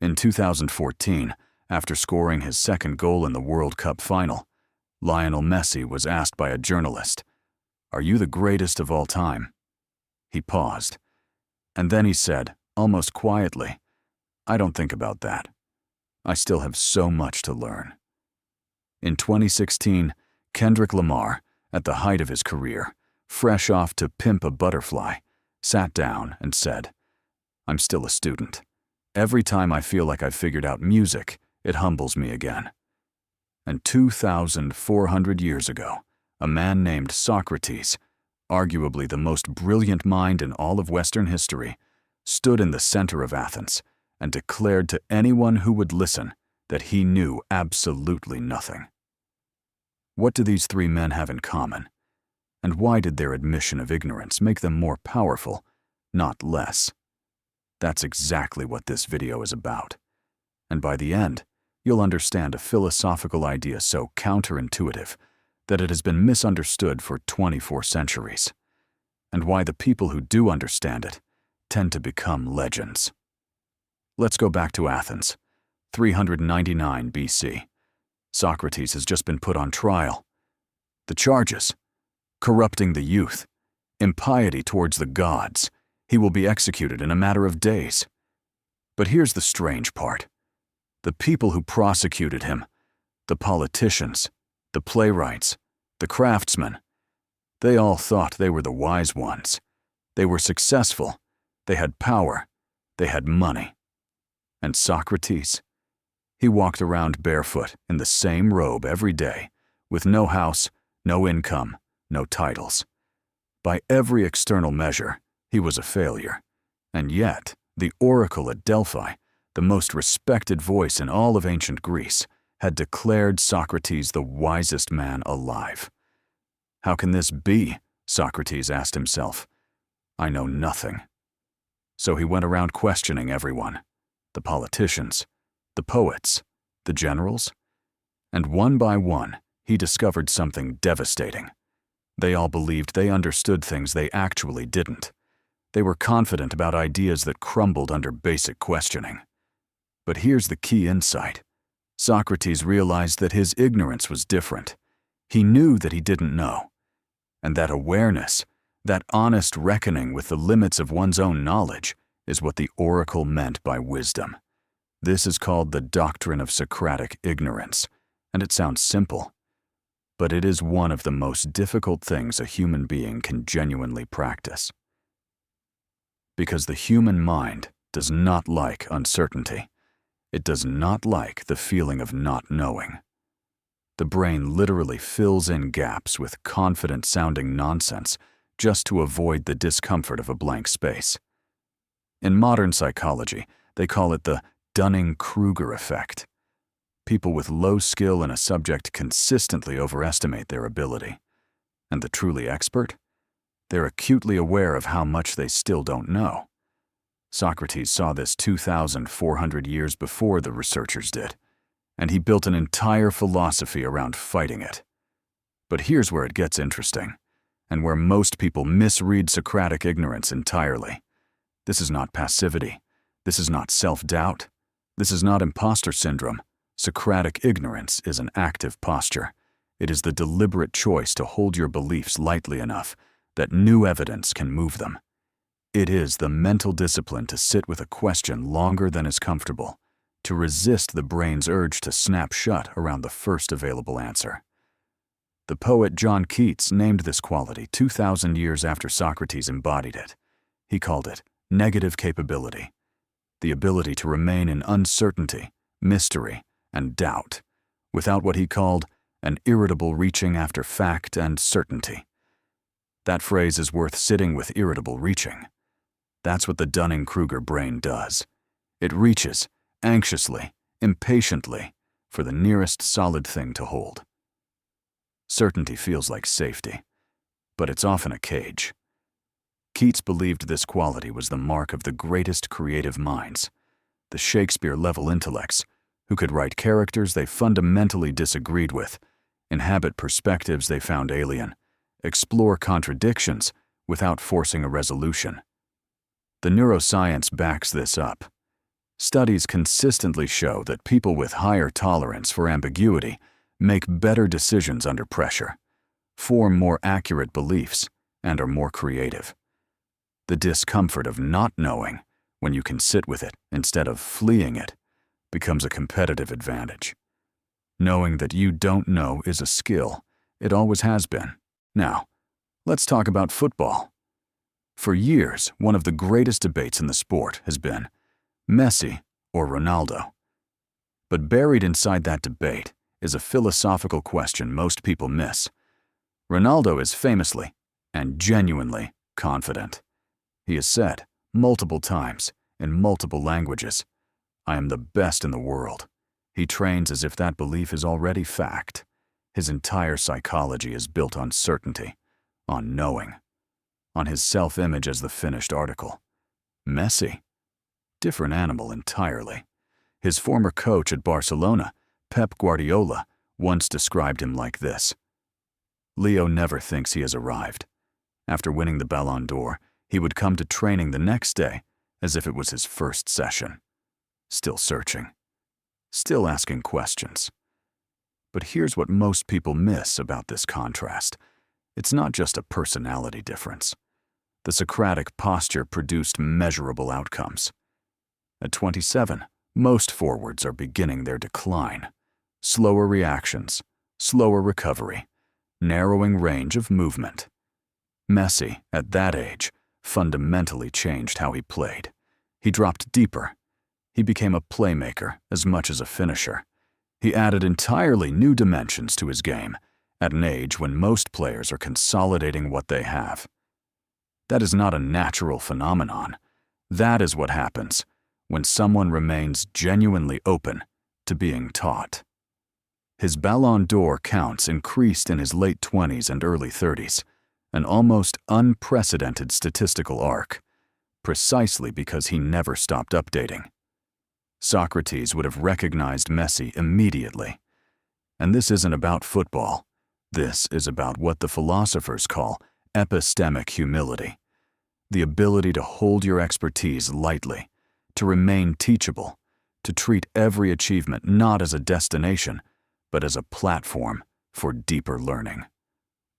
In 2014, after scoring his second goal in the World Cup final, Lionel Messi was asked by a journalist, "Are you the greatest of all time?" He paused, and then he said, almost quietly, "I don't think about that. I still have so much to learn." In 2016, Kendrick Lamar, at the height of his career, fresh off To Pimp a Butterfly, sat down and said, "I'm still a student. Every time I feel like I've figured out music, it humbles me again." And 2,400 years ago, a man named Socrates, arguably the most brilliant mind in all of Western history, stood in the center of Athens and declared to anyone who would listen that he knew absolutely nothing. What do these three men have in common? And why did their admission of ignorance make them more powerful, not less? That's exactly what this video is about. And by the end, you'll understand a philosophical idea so counterintuitive that it has been misunderstood for 24 centuries, and why the people who do understand it tend to become legends. Let's go back to Athens, 399 BC. Socrates has just been put on trial. The charges: corrupting the youth, impiety towards the gods. He will be executed in a matter of days. But here's the strange part. The people who prosecuted him, the politicians, the playwrights, the craftsmen, they all thought they were the wise ones. They were successful. They had power. They had money. And Socrates? He walked around barefoot in the same robe every day, with no house, no income, no titles. By every external measure, he was a failure. And yet, the oracle at Delphi, the most respected voice in all of ancient Greece, had declared Socrates the wisest man alive. How can this be? Socrates asked himself. I know nothing. So he went around questioning everyone, the politicians, the poets, the generals, and one by one, he discovered something devastating. They all believed they understood things they actually didn't. They were confident about ideas that crumbled under basic questioning. But here's the key insight. Socrates realized that his ignorance was different. He knew that he didn't know. And that awareness, that honest reckoning with the limits of one's own knowledge, is what the oracle meant by wisdom. This is called the Doctrine of Socratic Ignorance, and it sounds simple. But it is one of the most difficult things a human being can genuinely practice. Because the human mind does not like uncertainty. It does not like the feeling of not knowing. The brain literally fills in gaps with confident-sounding nonsense just to avoid the discomfort of a blank space. In modern psychology, they call it the Dunning-Kruger effect. People with low skill in a subject consistently overestimate their ability. And the truly expert? They're acutely aware of how much they still don't know. Socrates saw this 2,400 years before the researchers did, and he built an entire philosophy around fighting it. But here's where it gets interesting, and where most people misread Socratic ignorance entirely. This is not passivity. This is not self-doubt. This is not imposter syndrome. Socratic ignorance is an active posture. It is the deliberate choice to hold your beliefs lightly enough that new evidence can move them. It is the mental discipline to sit with a question longer than is comfortable, to resist the brain's urge to snap shut around the first available answer. The poet John Keats named this quality 2,000 years after Socrates embodied it. He called it negative capability, the ability to remain in uncertainty, mystery, and doubt, without what he called an irritable reaching after fact and certainty. That phrase is worth sitting with irritable reaching. That's what the Dunning-Kruger brain does. It reaches, anxiously, impatiently, for the nearest solid thing to hold. Certainty feels like safety, but it's often a cage. Keats believed this quality was the mark of the greatest creative minds, the Shakespeare-level intellects, who could write characters they fundamentally disagreed with, inhabit perspectives they found alien, explore contradictions without forcing a resolution. The neuroscience backs this up. Studies consistently show that people with higher tolerance for ambiguity make better decisions under pressure, form more accurate beliefs, and are more creative. The discomfort of not knowing, when you can sit with it instead of fleeing it, becomes a competitive advantage. Knowing that you don't know is a skill. It always has been. Now, let's talk about football. For years, one of the greatest debates in the sport has been Messi or Ronaldo. But buried inside that debate is a philosophical question most people miss. Ronaldo is famously and genuinely confident. He has said multiple times in multiple languages, "I am the best in the world." He trains as if that belief is already fact. His entire psychology is built on certainty, on knowing, on his self-image as the finished article. Messi? Different animal entirely. His former coach at Barcelona, Pep Guardiola, once described him like this: Leo never thinks he has arrived. After winning the Ballon d'Or, he would come to training the next day as if it was his first session. Still searching. Still asking questions. But here's what most people miss about this contrast. It's not just a personality difference. The Socratic posture produced measurable outcomes. At 27, most forwards are beginning their decline. Slower reactions, slower recovery, narrowing range of movement. Messi, at that age, fundamentally changed how he played. He dropped deeper. He became a playmaker as much as a finisher. He added entirely new dimensions to his game at an age when most players are consolidating what they have. That is not a natural phenomenon. That is what happens when someone remains genuinely open to being taught. His Ballon d'Or counts increased in his late 20s and early 30s, an almost unprecedented statistical arc, precisely because he never stopped updating. Socrates would have recognized Messi immediately. And this isn't about football. This is about what the philosophers call epistemic humility, the ability to hold your expertise lightly, to remain teachable, to treat every achievement not as a destination, but as a platform for deeper learning.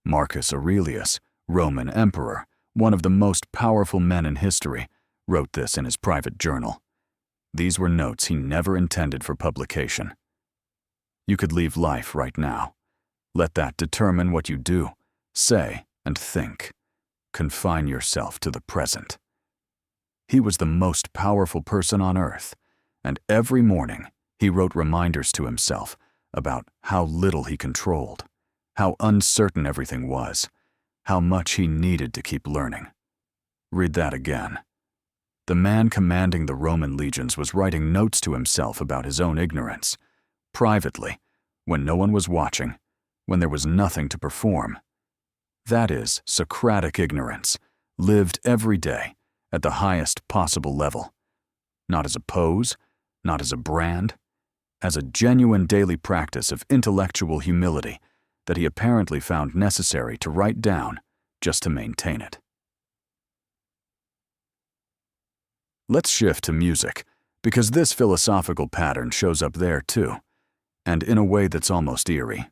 Marcus Aurelius, Roman emperor, one of the most powerful men in history, wrote this in his private journal. These were notes he never intended for publication. You could leave life right now. Let that determine what you do, say, and think. Confine yourself to the present. He was the most powerful person on earth, and every morning he wrote reminders to himself about how little he controlled, how uncertain everything was, how much he needed to keep learning. Read that again. The man commanding the Roman legions was writing notes to himself about his own ignorance, privately, when no one was watching, when there was nothing to perform. That is Socratic ignorance, lived every day at the highest possible level. Not as a pose, not as a brand, as a genuine daily practice of intellectual humility that he apparently found necessary to write down just to maintain it. Let's shift to music, because this philosophical pattern shows up there too, and in a way that's almost eerie.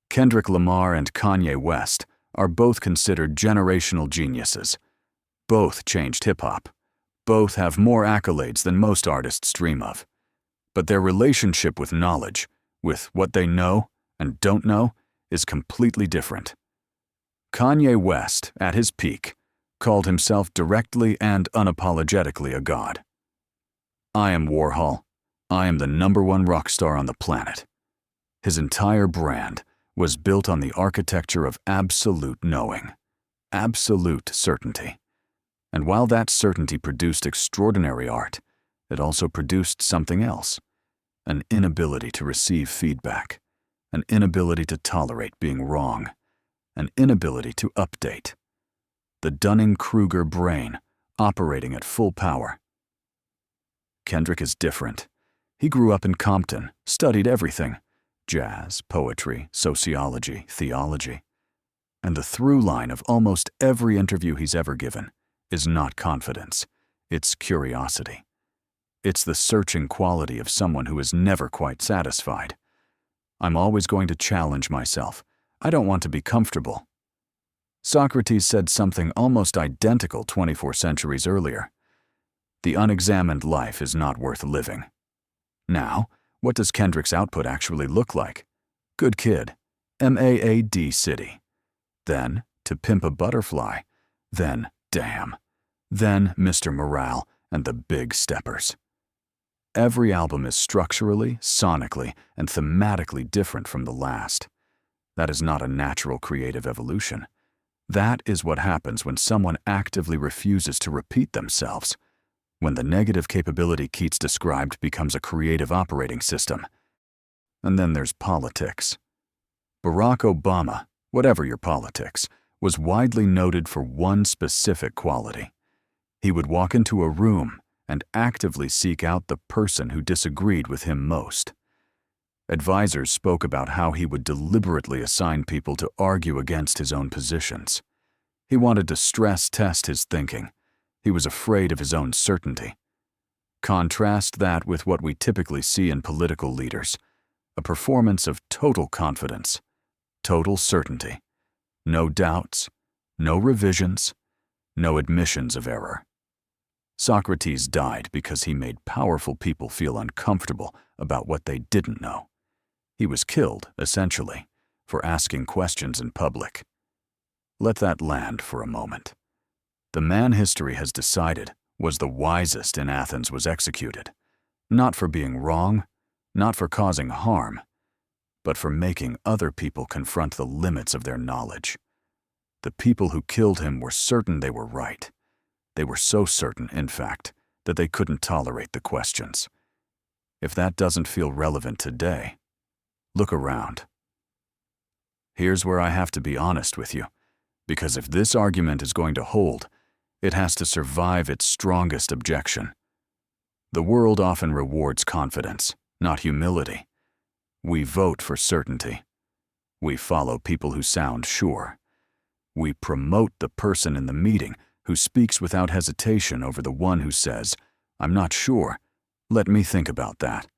Kendrick Lamar and Kanye West are both considered generational geniuses. Both changed hip-hop. Both have more accolades than most artists dream of. But their relationship with knowledge, with what they know and don't know, is completely different. Kanye West, at his peak, called himself directly and unapologetically a god. I am Warhol. I am the #1 rock star on the planet. His entire brand was built on the architecture of absolute knowing, absolute certainty. And while that certainty produced extraordinary art, it also produced something else, an inability to receive feedback, an inability to tolerate being wrong, an inability to update. The Dunning-Kruger brain operating at full power. Kendrick is different. He grew up in Compton, studied everything: jazz, poetry, sociology, theology. And the through line of almost every interview he's ever given is not confidence, it's curiosity. It's the searching quality of someone who is never quite satisfied. I'm always going to challenge myself. I don't want to be comfortable. Socrates said something almost identical 24 centuries earlier. The unexamined life is not worth living. Now, what does Kendrick's output actually look like? Good kid. MAAD city. Then, To Pimp a Butterfly. Then, Damn. Then, Mr. Morale and the Big Steppers. Every album is structurally, sonically, and thematically different from the last. That is not a natural creative evolution. That is what happens when someone actively refuses to repeat themselves, when the negative capability Keats described becomes a creative operating system. And then there's politics. Barack Obama, whatever your politics, was widely noted for one specific quality. He would walk into a room and actively seek out the person who disagreed with him most. Advisors spoke about how he would deliberately assign people to argue against his own positions. He wanted to stress test his thinking. He was afraid of his own certainty. Contrast that with what we typically see in political leaders, a performance of total confidence, total certainty, no doubts, no revisions, no admissions of error. Socrates died because he made powerful people feel uncomfortable about what they didn't know. He was killed, essentially, for asking questions in public. Let that land for a moment. The man history has decided was the wisest in Athens was executed, not for being wrong, not for causing harm, but for making other people confront the limits of their knowledge. The people who killed him were certain they were right. They were so certain, in fact, that they couldn't tolerate the questions. If that doesn't feel relevant today, look around. Here's where I have to be honest with you, because if this argument is going to hold, it has to survive its strongest objection. The world often rewards confidence, not humility. We vote for certainty. We follow people who sound sure. We promote the person in the meeting who speaks without hesitation over the one who says, "I'm not sure. Let me think about that."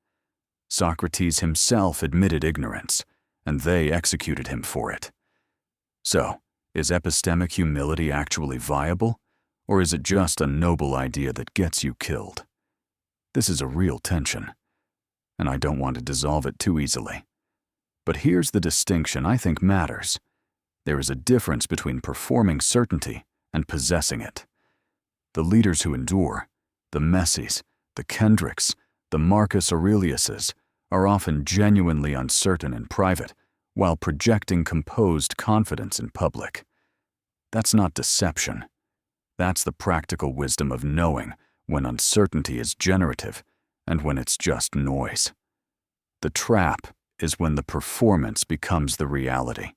Socrates himself admitted ignorance, and they executed him for it. So, is epistemic humility actually viable, or is it just a noble idea that gets you killed? This is a real tension, and I don't want to dissolve it too easily. But here's the distinction I think matters. There is a difference between performing certainty and possessing it. The leaders who endure, the Messis, the Kendricks, the Marcus Aureliuses, are often genuinely uncertain in private, while projecting composed confidence in public. That's not deception. That's the practical wisdom of knowing when uncertainty is generative and when it's just noise. The trap is when the performance becomes the reality.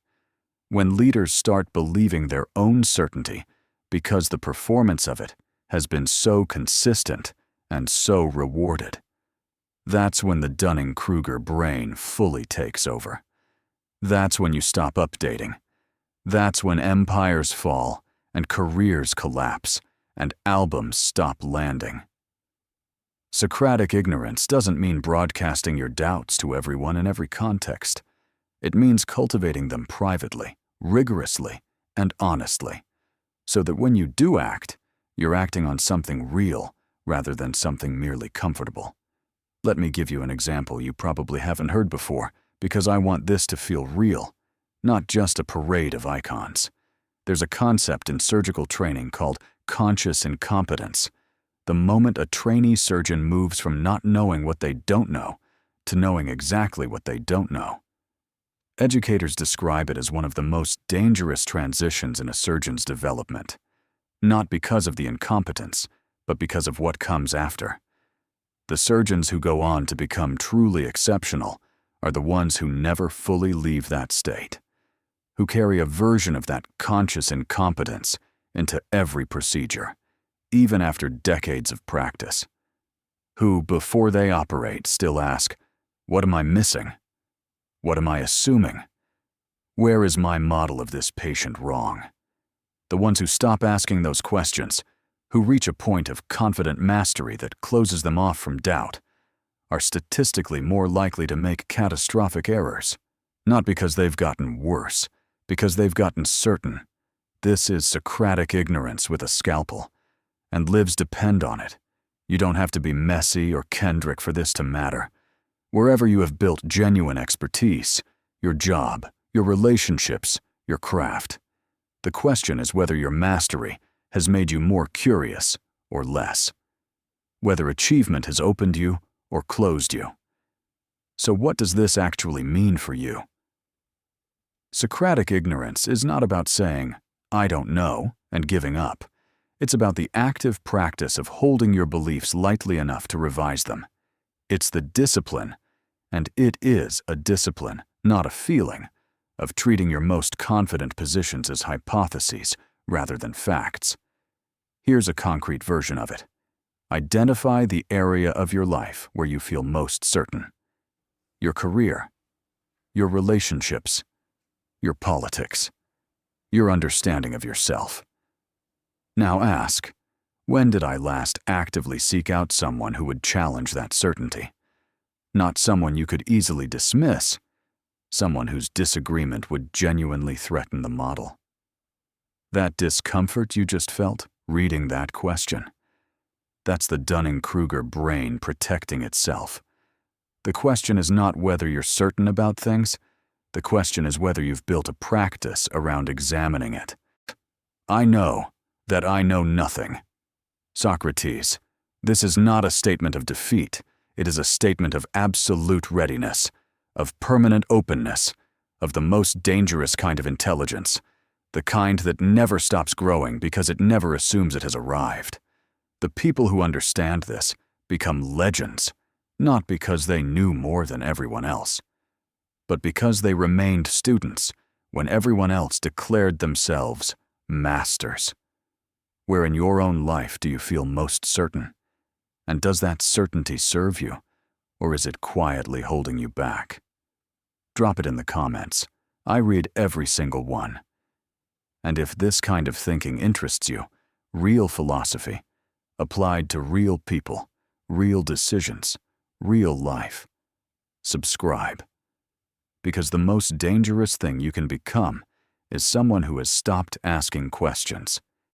When leaders start believing their own certainty because the performance of it has been so consistent and so rewarded. That's when the Dunning-Kruger brain fully takes over. That's when you stop updating. That's when empires fall and careers collapse and albums stop landing. Socratic ignorance doesn't mean broadcasting your doubts to everyone in every context. It means cultivating them privately, rigorously, and honestly, so that when you do act, you're acting on something real rather than something merely comfortable. Let me give you an example you probably haven't heard before, because I want this to feel real, not just a parade of icons. There's a concept in surgical training called conscious incompetence. The moment a trainee surgeon moves from not knowing what they don't know to knowing exactly what they don't know. Educators describe it as one of the most dangerous transitions in a surgeon's development, not because of the incompetence, but because of what comes after. The surgeons who go on to become truly exceptional are the ones who never fully leave that state, who carry a version of that conscious incompetence into every procedure, even after decades of practice, who, before they operate, still ask, "What am I missing? What am I assuming? Where is my model of this patient wrong?" The ones who stop asking those questions, who reach a point of confident mastery that closes them off from doubt, are statistically more likely to make catastrophic errors, not because they've gotten worse, because they've gotten certain. This is Socratic ignorance with a scalpel, and lives depend on it. You don't have to be Messi or Kendrick for this to matter. Wherever you have built genuine expertise, your job, your relationships, your craft, the question is whether your mastery has made you more curious or less, whether achievement has opened you or closed you. So what does this actually mean for you? Socratic ignorance is not about saying, "I don't know," and giving up. It's about the active practice of holding your beliefs lightly enough to revise them. It's the discipline, and it is a discipline, not a feeling, of treating your most confident positions as hypotheses rather than facts. Here's a concrete version of it. Identify the area of your life where you feel most certain. Your career, your relationships, your politics, your understanding of yourself. Now ask, when did I last actively seek out someone who would challenge that certainty? Not someone you could easily dismiss, someone whose disagreement would genuinely threaten the model. That discomfort you just felt reading that question, that's the Dunning-Kruger brain protecting itself. The question is not whether you're certain about things. The question is whether you've built a practice around examining it. I know that I know nothing. Socrates, this is not a statement of defeat. It is a statement of absolute readiness, of permanent openness, of the most dangerous kind of intelligence, the kind that never stops growing because it never assumes it has arrived. The people who understand this become legends, not because they knew more than everyone else, but because they remained students when everyone else declared themselves masters. Where in your own life do you feel most certain? And does that certainty serve you, or is it quietly holding you back? Drop it in the comments. I read every single one. And if this kind of thinking interests you, real philosophy, applied to real people, real decisions, real life, subscribe. Because the most dangerous thing you can become is someone who has stopped asking questions.